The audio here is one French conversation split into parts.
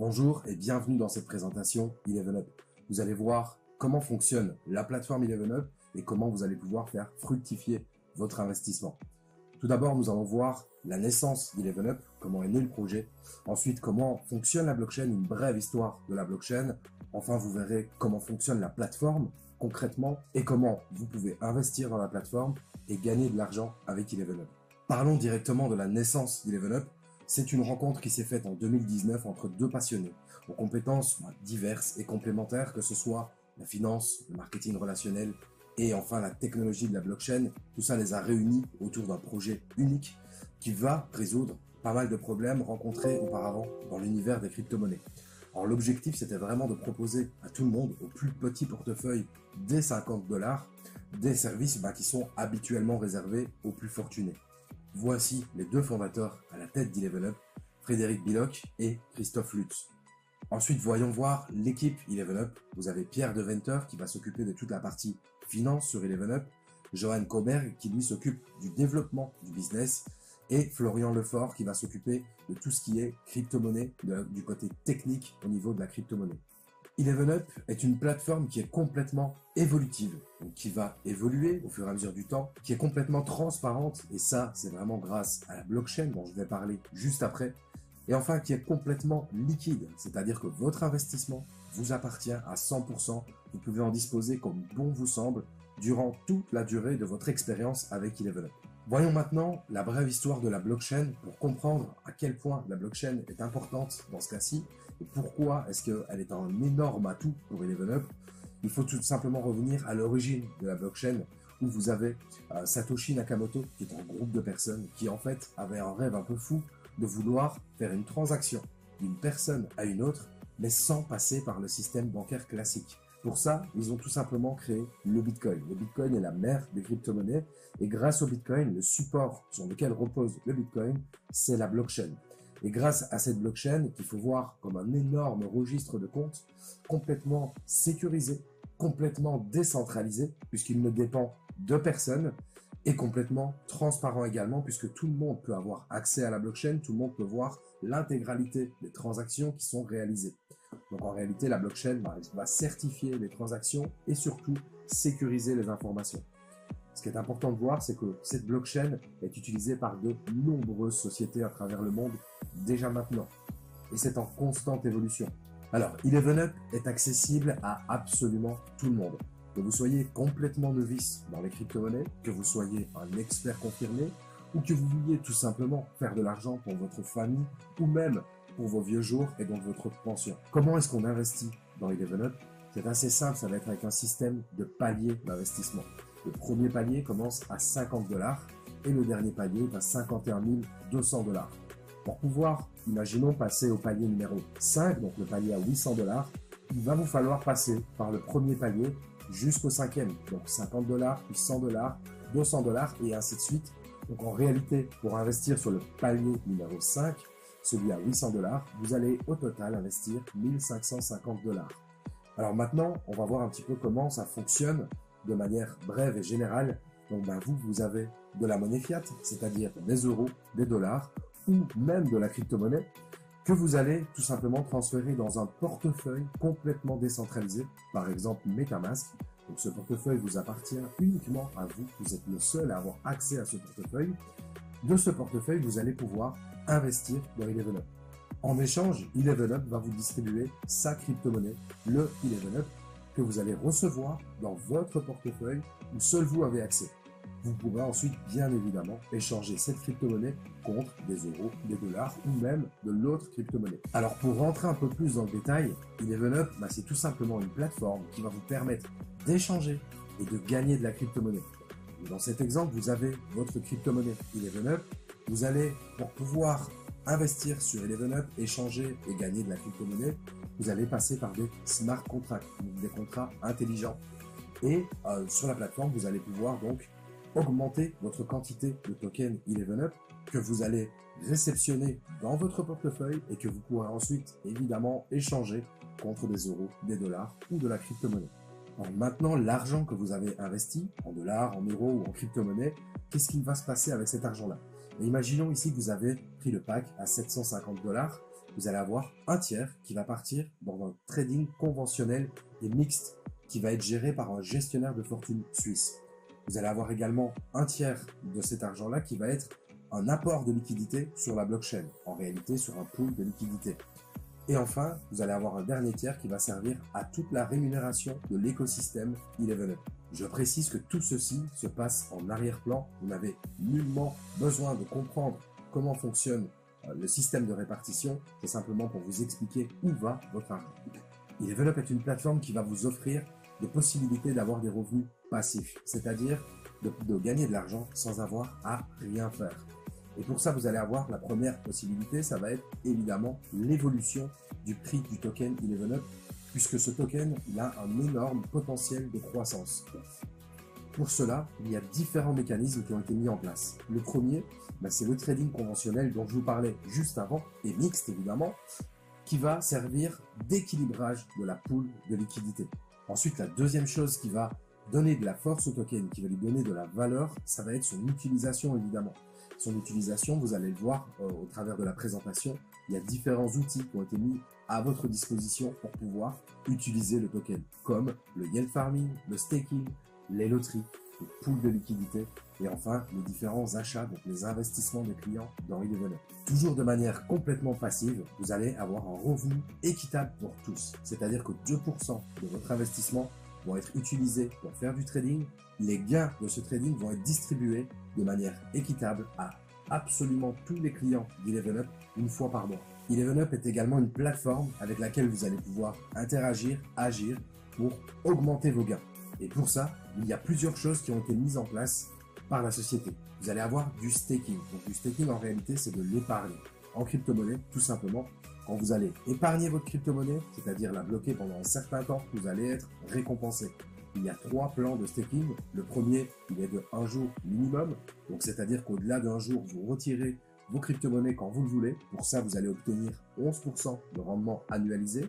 Bonjour et bienvenue dans cette présentation ElevenUp. Vous allez voir comment fonctionne la plateforme ElevenUp et comment vous allez pouvoir faire fructifier votre investissement. Tout d'abord, nous allons voir la naissance d'ElevenUp, comment est né le projet. Ensuite, comment fonctionne la blockchain, une brève histoire de la blockchain. Enfin, vous verrez comment fonctionne la plateforme concrètement et comment vous pouvez investir dans la plateforme et gagner de l'argent avec ElevenUp. Parlons directement de la naissance d'ElevenUp. C'est une rencontre qui s'est faite en 2019 entre deux passionnés, aux compétences diverses et complémentaires, que ce soit la finance, le marketing relationnel et enfin la technologie de la blockchain. Tout ça les a réunis autour d'un projet unique qui va résoudre pas mal de problèmes rencontrés auparavant dans l'univers des crypto-monnaies. Alors l'objectif, c'était vraiment de proposer à tout le monde, au plus petit portefeuille, des 50 $, des services qui sont habituellement réservés aux plus fortunés. Voici les deux fondateurs à la tête d'ElevenUp, Frédéric Billoc et Christophe Lutz. Ensuite, voyons voir l'équipe ElevenUp. Vous avez Pierre Deventer qui va s'occuper de toute la partie finance sur ElevenUp, Johan Koberg qui lui s'occupe du développement du business et Florian Lefort qui va s'occuper de tout ce qui est crypto-monnaie, du côté technique au niveau de la crypto-monnaie. ElevenUp est une plateforme qui est complètement évolutive, donc qui va évoluer au fur et à mesure du temps, qui est complètement transparente, et ça, c'est vraiment grâce à la blockchain dont je vais parler juste après, et enfin qui est complètement liquide, c'est-à-dire que votre investissement vous appartient à 100%, vous pouvez en disposer comme bon vous semble durant toute la durée de votre expérience avec ElevenUp. Voyons maintenant la brève histoire de la blockchain pour comprendre à quel point la blockchain est importante dans ce cas-ci et pourquoi est-ce qu'elle est un énorme atout pour ElevenUp. Il faut tout simplement revenir à l'origine de la blockchain où vous avez Satoshi Nakamoto qui est un groupe de personnes qui en fait avaient un rêve un peu fou de vouloir faire une transaction d'une personne à une autre mais sans passer par le système bancaire classique. Pour ça, ils ont tout simplement créé le Bitcoin. Le Bitcoin est la mère des crypto-monnaies et grâce au Bitcoin, le support sur lequel repose le Bitcoin, c'est la blockchain. Et grâce à cette blockchain, qu'il faut voir comme un énorme registre de comptes, complètement sécurisé, complètement décentralisé, puisqu'il ne dépend de personne, et complètement transparent également, puisque tout le monde peut avoir accès à la blockchain, tout le monde peut voir l'intégralité des transactions qui sont réalisées. Donc en réalité, la blockchain va certifier les transactions et surtout sécuriser les informations. Ce qui est important de voir, c'est que cette blockchain est utilisée par de nombreuses sociétés à travers le monde déjà maintenant. Et c'est en constante évolution. Alors, ElevenUp est accessible à absolument tout le monde. Que vous soyez complètement novice dans les crypto-monnaies, que vous soyez un expert confirmé, ou que vous vouliez tout simplement faire de l'argent pour votre famille, ou même pour vos vieux jours et donc votre pension. Comment est-ce qu'on investit dans ElevenUp? C'est assez simple, ça va être avec un système de paliers d'investissement. Le premier palier commence à 50 $ et le dernier palier est à 51 200 $. Pour pouvoir, imaginons, passer au palier numéro 5, donc le palier à 800 $, il va vous falloir passer par le premier palier jusqu'au cinquième, donc 50 $, puis 100 $, 200 $ et ainsi de suite. Donc en réalité, pour investir sur le palier numéro 5, celui à 800 $, vous allez au total investir 1550 $. Alors maintenant, on va voir un petit peu comment ça fonctionne de manière brève et générale. Donc vous avez de la monnaie fiat, c'est-à-dire des euros, des dollars ou même de la crypto-monnaie que vous allez tout simplement transférer dans un portefeuille complètement décentralisé, par exemple MetaMask. Donc ce portefeuille vous appartient uniquement à vous, vous êtes le seul à avoir accès à ce portefeuille. De ce portefeuille, vous allez pouvoir investir dans ElevenUp. En échange, ElevenUp va vous distribuer sa crypto-monnaie, le ElevenUp, que vous allez recevoir dans votre portefeuille où seul vous avez accès. Vous pourrez ensuite, bien évidemment, échanger cette crypto-monnaie contre des euros, des dollars ou même de l'autre crypto-monnaie. Alors pour rentrer un peu plus dans le détail, ElevenUp, c'est tout simplement une plateforme qui va vous permettre d'échanger et de gagner de la crypto-monnaie. Dans cet exemple, vous avez votre crypto-monnaie ElevenUp. Vous allez, pour pouvoir investir sur ElevenUp, échanger et gagner de la crypto-monnaie, vous allez passer par des smart contracts, donc des contrats intelligents. Et sur la plateforme, vous allez pouvoir donc augmenter votre quantité de tokens ElevenUp que vous allez réceptionner dans votre portefeuille et que vous pourrez ensuite évidemment échanger contre des euros, des dollars ou de la crypto-monnaie. Alors maintenant, l'argent que vous avez investi en dollars, en euros ou en crypto-monnaie, qu'est-ce qui va se passer avec cet argent-là? Imaginons ici que vous avez pris le pack à 750 $, vous allez avoir un tiers qui va partir dans un trading conventionnel et mixte qui va être géré par un gestionnaire de fortune suisse. Vous allez avoir également un tiers de cet argent-là qui va être un apport de liquidité sur la blockchain, en réalité sur un pool de liquidité. Et enfin, vous allez avoir un dernier tiers qui va servir à toute la rémunération de l'écosystème Eleven Up. Je précise que tout ceci se passe en arrière-plan. Vous n'avez nullement besoin de comprendre comment fonctionne le système de répartition. C'est simplement pour vous expliquer où va votre argent. Eleven Up est une plateforme qui va vous offrir des possibilités d'avoir des revenus passifs, c'est-à-dire de gagner de l'argent sans avoir à rien faire. Et pour ça, vous allez avoir la première possibilité, ça va être évidemment l'évolution du prix du token Eleven Up, puisque ce token il a un énorme potentiel de croissance. Pour cela, il y a différents mécanismes qui ont été mis en place. Le premier, c'est le trading conventionnel dont je vous parlais juste avant, et mixte évidemment, qui va servir d'équilibrage de la pool de liquidité. Ensuite, la deuxième chose qui va donner de la force au token, qui va lui donner de la valeur, ça va être son utilisation évidemment. Son utilisation, vous allez le voir au travers de la présentation, il y a différents outils qui ont été mis à votre disposition pour pouvoir utiliser le token, comme le yield farming, le staking, les loteries, les pools de liquidité et enfin les différents achats, donc les investissements des clients dans Eleven Up. Toujours de manière complètement passive, vous allez avoir un revenu équitable pour tous, c'est-à-dire que 2% de votre investissement vont être utilisés pour faire du trading. Les gains de ce trading vont être distribués de manière équitable à absolument tous les clients d'Eleven Up une fois par mois. Eleven Up est également une plateforme avec laquelle vous allez pouvoir interagir, agir pour augmenter vos gains. Et pour ça, il y a plusieurs choses qui ont été mises en place par la société. Vous allez avoir du staking. Donc du staking en réalité c'est de l'épargne en crypto-monnaie tout simplement. Quand vous allez épargner votre crypto-monnaie, c'est-à-dire la bloquer pendant un certain temps, vous allez être récompensé. Il y a 3 plans de staking. Le premier, il est de 1 jour minimum. Donc, c'est-à-dire qu'au-delà d'un jour, vous retirez vos crypto-monnaies quand vous le voulez. Pour ça, vous allez obtenir 11% de rendement annualisé.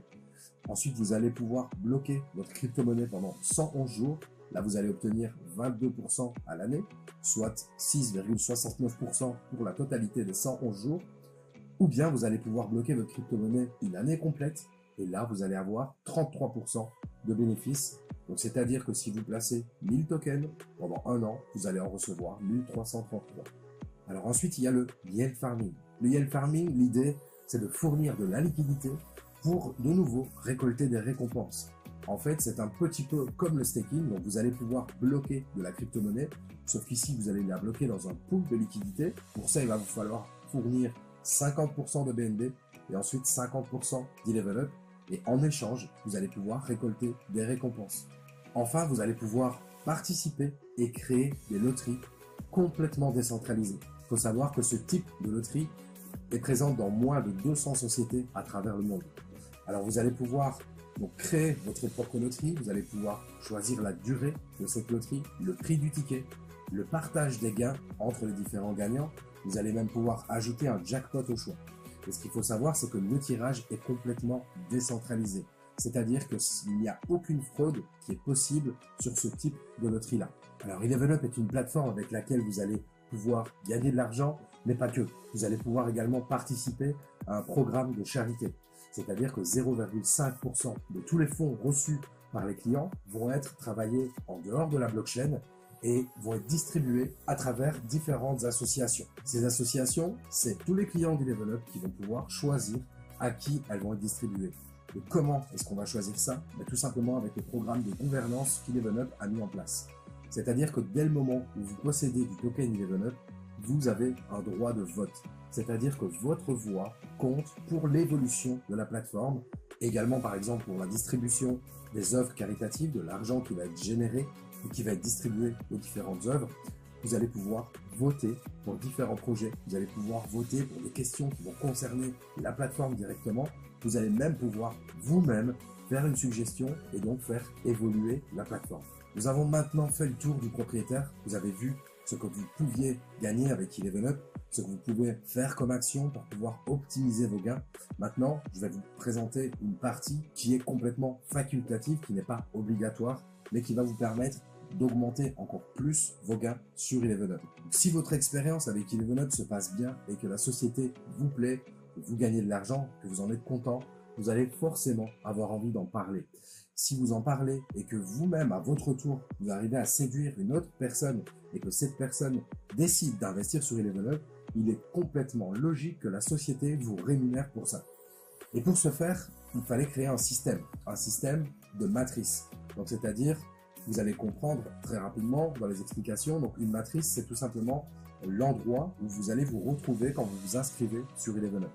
Ensuite, vous allez pouvoir bloquer votre crypto-monnaie pendant 111 jours. Là, vous allez obtenir 22% à l'année, soit 6,69% pour la totalité des 111 jours. Ou bien, vous allez pouvoir bloquer votre crypto-monnaie une année complète. Et là, vous allez avoir 33% de bénéfices. Donc, c'est-à-dire que si vous placez 1000 tokens pendant un an, vous allez en recevoir 1333. Alors ensuite, il y a le yield farming. Le yield farming, l'idée, c'est de fournir de la liquidité pour de nouveau récolter des récompenses. En fait, c'est un petit peu comme le staking, donc vous allez pouvoir bloquer de la crypto-monnaie, sauf qu'ici, vous allez la bloquer dans un pool de liquidité. Pour ça, il va vous falloir fournir 50% de BNB et ensuite 50% d'Eleven Up. Et en échange, vous allez pouvoir récolter des récompenses. Enfin, vous allez pouvoir participer et créer des loteries complètement décentralisées. Il faut savoir que ce type de loterie est présent dans moins de 200 sociétés à travers le monde. Alors, vous allez pouvoir donc créer votre propre loterie. Vous allez pouvoir choisir la durée de cette loterie, le prix du ticket, le partage des gains entre les différents gagnants. Vous allez même pouvoir ajouter un jackpot au choix. Et ce qu'il faut savoir, c'est que le tirage est complètement décentralisé. C'est-à-dire qu'il n'y a aucune fraude qui est possible sur ce type de loterie-là. Alors, Eleven Up est une plateforme avec laquelle vous allez pouvoir gagner de l'argent, mais pas que. Vous allez pouvoir également participer à un programme de charité. C'est-à-dire que 0,5% de tous les fonds reçus par les clients vont être travaillés en dehors de la blockchain et vont être distribués à travers différentes associations. Ces associations, c'est tous les clients d'Eleven Up qui vont pouvoir choisir à qui elles vont être distribuées. Et comment est-ce qu'on va choisir ça? Tout simplement avec le programme de gouvernance qu'Eleven Up a mis en place. C'est-à-dire que dès le moment où vous possédez du token Eleven Up, vous avez un droit de vote. C'est-à-dire que votre voix compte pour l'évolution de la plateforme, également par exemple pour la distribution des œuvres caritatives, de l'argent qui va être généré et qui va être distribué aux différentes œuvres. Vous allez pouvoir voter pour différents projets. Vous allez pouvoir voter pour des questions qui vont concerner la plateforme directement. Vous allez même pouvoir vous-même faire une suggestion et donc faire évoluer la plateforme. Nous avons maintenant fait le tour du propriétaire. Vous avez vu ce que vous pouviez gagner avec Eleven Up, ce que vous pouvez faire comme action pour pouvoir optimiser vos gains. Maintenant, je vais vous présenter une partie qui est complètement facultative, qui n'est pas obligatoire, mais qui va vous permettre d'augmenter encore plus vos gains sur Eleven Up. Si votre expérience avec Eleven Up se passe bien et que la société vous plaît, vous gagnez de l'argent, que vous en êtes content, vous allez forcément avoir envie d'en parler. Si vous en parlez et que vous-même, à votre tour, vous arrivez à séduire une autre personne et que cette personne décide d'investir sur Eleven Up, il est complètement logique que la société vous rémunère pour ça. Et pour ce faire, il fallait créer un système de matrice. Donc, c'est-à-dire, vous allez comprendre très rapidement dans les explications. Donc, une matrice, c'est tout simplement l'endroit où vous allez vous retrouver quand vous vous inscrivez sur Eleven Up.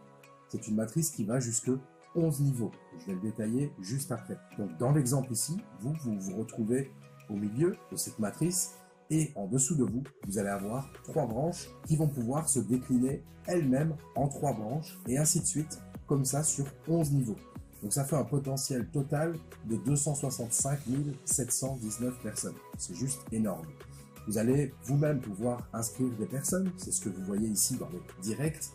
C'est une matrice qui va jusque 11 niveaux. Je vais le détailler juste après. Donc, dans l'exemple ici, vous vous retrouvez au milieu de cette matrice et en dessous de vous, vous allez avoir 3 branches qui vont pouvoir se décliner elles-mêmes en 3 branches et ainsi de suite, comme ça sur 11 niveaux. Donc, ça fait un potentiel total de 265 719 personnes. C'est juste énorme. Vous allez vous-même pouvoir inscrire des personnes, c'est ce que vous voyez ici dans les directs,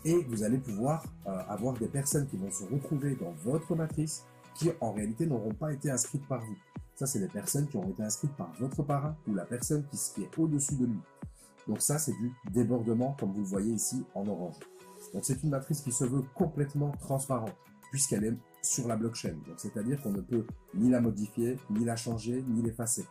et vous allez pouvoir avoir des personnes qui vont se retrouver dans votre matrice qui en réalité n'auront pas été inscrites par vous. Ça, c'est les personnes qui ont été inscrites par votre parrain ou la personne qui est au-dessus de lui. Donc ça, c'est du débordement comme vous le voyez ici en orange. Donc c'est une matrice qui se veut complètement transparente puisqu'elle est sur la blockchain. Donc c'est-à-dire qu'on ne peut ni la modifier, ni la changer, ni l'effacer.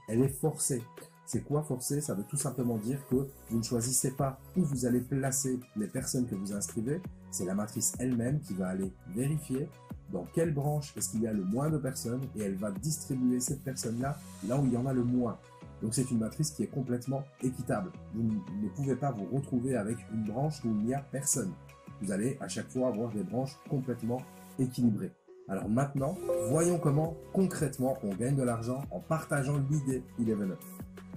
Elle est forcée. C'est quoi forcer? Ça veut tout simplement dire que vous ne choisissez pas où vous allez placer les personnes que vous inscrivez. C'est la matrice elle-même qui va aller vérifier dans quelle branche est-ce qu'il y a le moins de personnes et elle va distribuer cette personne-là là où il y en a le moins. Donc c'est une matrice qui est complètement équitable. Vous ne pouvez pas vous retrouver avec une branche où il n'y a personne. Vous allez à chaque fois avoir des branches complètement équilibrées. Alors maintenant, voyons comment concrètement on gagne de l'argent en partageant l'idée Eleven Up.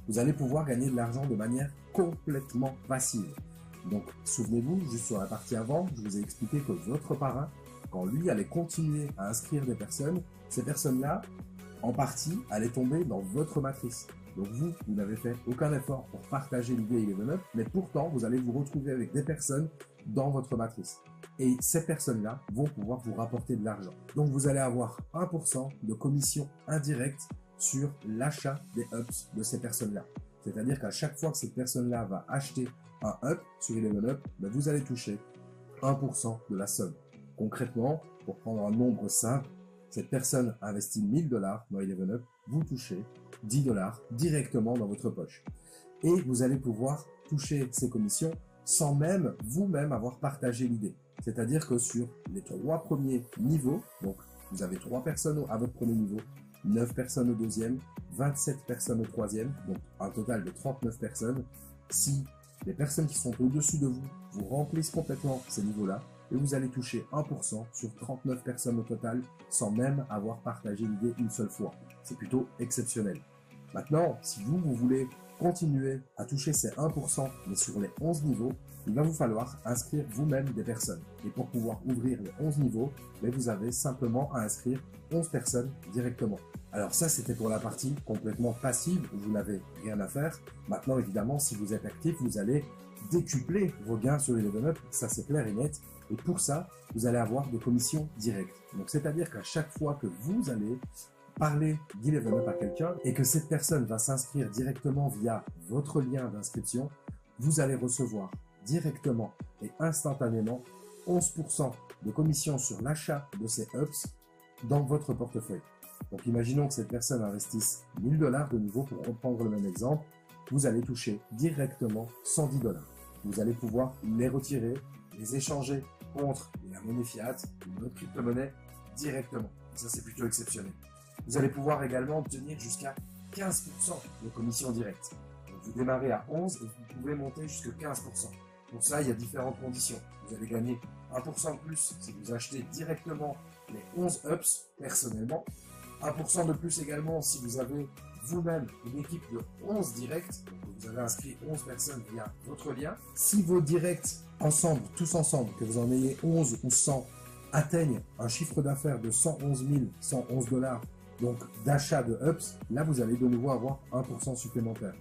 Vous allez pouvoir gagner de l'argent de manière complètement passive. Donc, souvenez-vous, juste sur la partie avant, je vous ai expliqué que votre parrain, quand lui allait continuer à inscrire des personnes, ces personnes-là, en partie, allaient tomber dans votre matrice. Donc vous n'avez fait aucun effort pour partager l'idée Eleven Up, mais pourtant, vous allez vous retrouver avec des personnes dans votre matrice. Et ces personnes-là vont pouvoir vous rapporter de l'argent. Donc, vous allez avoir 1% de commission indirecte sur l'achat des ups de ces personnes-là. C'est-à-dire qu'à chaque fois que cette personne-là va acheter un up sur Eleven Up, ben vous allez toucher 1% de la somme. Concrètement, pour prendre un nombre simple, cette personne investit 1000 $ dans Eleven Up, vous touchez 10 $ directement dans votre poche. Et vous allez pouvoir toucher ces commissions sans même vous-même avoir partagé l'idée. C'est-à-dire que sur les 3 premiers niveaux, donc vous avez 3 personnes à votre premier niveau, 9 personnes au deuxième, 27 personnes au troisième, donc un total de 39 personnes. Si les personnes qui sont au-dessus de vous vous remplissent complètement ces niveaux-là, et vous allez toucher 1% sur 39 personnes au total sans même avoir partagé l'idée une seule fois. C'est plutôt exceptionnel. Maintenant, si vous voulez continuer à toucher ces 1%, mais sur les 11 niveaux, il va vous falloir inscrire vous-même des personnes. Et pour pouvoir ouvrir les 11 niveaux, vous avez simplement à inscrire 11 personnes directement. Alors ça, c'était pour la partie complètement passive, où vous n'avez rien à faire. Maintenant, évidemment, si vous êtes actif, vous allez décupler vos gains sur Eleven Up, ça c'est clair et net. Et pour ça, vous allez avoir des commissions directes. Donc, c'est-à-dire qu'à chaque fois que vous allez parler d'Eleven Up à quelqu'un et que cette personne va s'inscrire directement via votre lien d'inscription, vous allez recevoir directement et instantanément 11% de commission sur l'achat de ces ups dans votre portefeuille. Donc, imaginons que cette personne investisse 1000 $ de nouveau pour reprendre le même exemple. Vous allez toucher directement 110 $. Vous allez pouvoir les retirer, les échanger contre la monnaie fiat, une autre crypto-monnaie directement. Ça, c'est plutôt exceptionnel. Vous allez pouvoir également obtenir jusqu'à 15% de commission directe. Donc, vous démarrez à 11 et vous pouvez monter jusqu'à 15%. Pour ça, il y a différentes conditions. Vous allez gagner 1% de plus si vous achetez directement les 11 ups personnellement. 1% de plus également si vous avez vous-même une équipe de 11 directs. Donc vous avez inscrit 11 personnes via votre lien. Si vos directs ensemble, tous ensemble, que vous en ayez 11 ou 100, atteignent un chiffre d'affaires de 111 111 $, donc d'achat de ups, là vous allez de nouveau avoir 1% supplémentaire.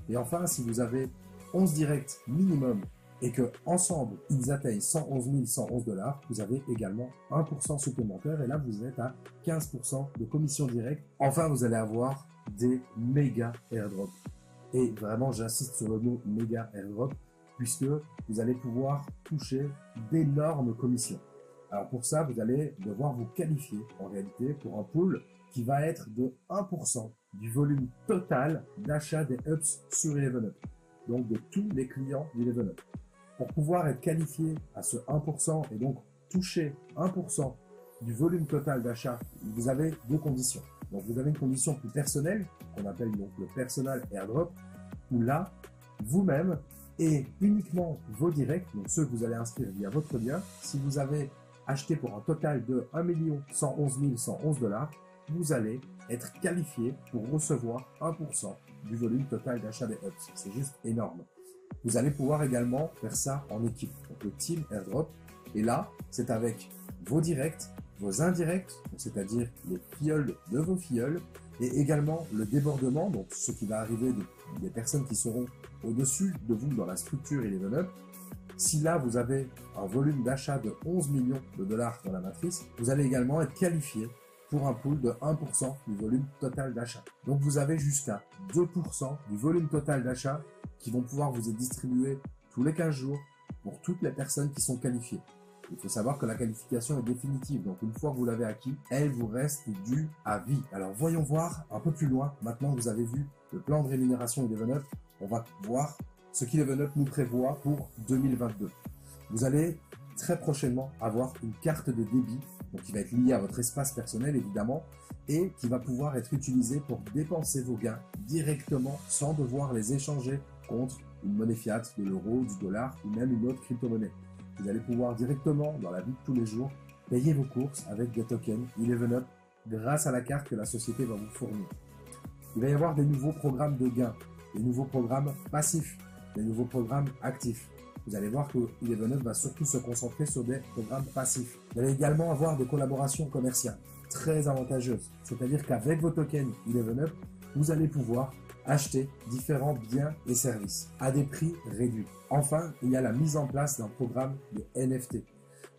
Et enfin, si vous avez 11 directs minimum et que ensemble ils atteignent 111 111 $, vous avez également 1% supplémentaire et là vous êtes à 15% de commission directe. Enfin, vous allez avoir des méga airdrops. Et vraiment, j'insiste sur le mot méga airdrop puisque vous allez pouvoir toucher d'énormes commissions. Alors pour ça, vous allez devoir vous qualifier en réalité pour un pool qui va être de 1% du volume total d'achat des Ups sur ElevenUp, donc de tous les clients d'ElevenUp. Pour pouvoir être qualifié à ce 1% et donc toucher 1% du volume total d'achat, vous avez deux conditions. Donc vous avez une condition plus personnelle, qu'on appelle donc le personal airdrop, où là, vous-même et uniquement vos directs, donc ceux que vous allez inscrire via votre lien, si vous avez acheté pour un total de 1 111 111 $, vous allez être qualifié pour recevoir 1% du volume total d'achat des Ups. C'est juste énorme. Vous allez pouvoir également faire ça en équipe, donc le team airdrop. Et là, c'est avec vos directs, vos indirects, c'est-à-dire les filleuls de vos filleuls, et également le débordement, donc ce qui va arriver des personnes qui seront au-dessus de vous dans la structure ElevenUp. Si là, vous avez un volume d'achat de 11 millions de dollars dans la matrice, vous allez également être qualifié pour un pool de 1% du volume total d'achat. Donc vous avez jusqu'à 2% du volume total d'achat qui vont pouvoir vous être distribués tous les 15 jours pour toutes les personnes qui sont qualifiées. Il faut savoir que la qualification est définitive, donc une fois que vous l'avez acquis, elle vous reste due à vie. Alors voyons voir un peu plus loin, maintenant que vous avez vu le plan de rémunération ElevenUp, on va voir ce qu'ElevenUp nous prévoit pour 2022. Vous allez très prochainement avoir une carte de débit, donc qui va être liée à votre espace personnel évidemment, et qui va pouvoir être utilisée pour dépenser vos gains directement sans devoir les échanger contre une monnaie fiat, de l'euro, du dollar ou même une autre crypto-monnaie. Vous allez pouvoir directement, dans la vie de tous les jours, payer vos courses avec des tokens ElevenUp grâce à la carte que la société va vous fournir. Il va y avoir des nouveaux programmes de gains, des nouveaux programmes passifs, des nouveaux programmes actifs. Vous allez voir que ElevenUp va surtout se concentrer sur des programmes passifs. Vous allez également avoir des collaborations commerciales très avantageuses. C'est-à-dire qu'avec vos tokens ElevenUp, vous allez pouvoir acheter différents biens et services à des prix réduits. Enfin, il y a la mise en place d'un programme de NFT.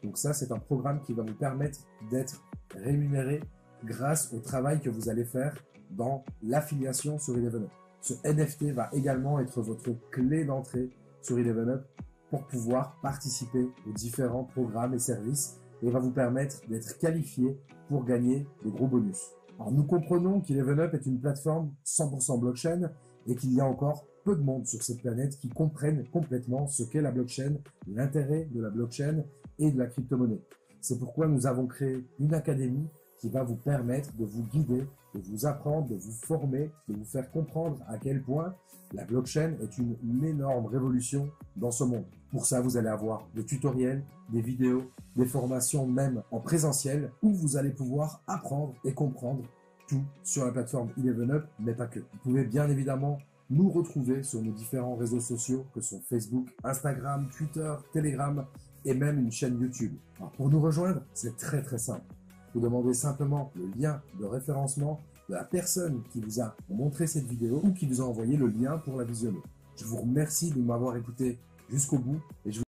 Donc ça, c'est un programme qui va vous permettre d'être rémunéré grâce au travail que vous allez faire dans l'affiliation sur ElevenUp. Ce NFT va également être votre clé d'entrée sur ElevenUp pour pouvoir participer aux différents programmes et services et va vous permettre d'être qualifié pour gagner de gros bonus. Alors nous comprenons qu'ElevenUp est une plateforme 100% blockchain et qu'il y a encore peu de monde sur cette planète qui comprennent complètement ce qu'est la blockchain, l'intérêt de la blockchain et de la crypto-monnaie. C'est pourquoi nous avons créé une académie qui va vous permettre de vous guider, de vous apprendre, de vous former, de vous faire comprendre à quel point la blockchain est une énorme révolution dans ce monde. Pour ça, vous allez avoir des tutoriels, des vidéos, des formations même en présentiel où vous allez pouvoir apprendre et comprendre tout sur la plateforme ElevenUp, mais pas que. Vous pouvez bien évidemment nous retrouver sur nos différents réseaux sociaux que sont Facebook, Instagram, Twitter, Telegram et même une chaîne YouTube. Alors pour nous rejoindre, c'est très simple. Vous demandez simplement le lien de référencement de la personne qui vous a montré cette vidéo ou qui vous a envoyé le lien pour la visionner. Je vous remercie de m'avoir écouté jusqu'au bout et je vous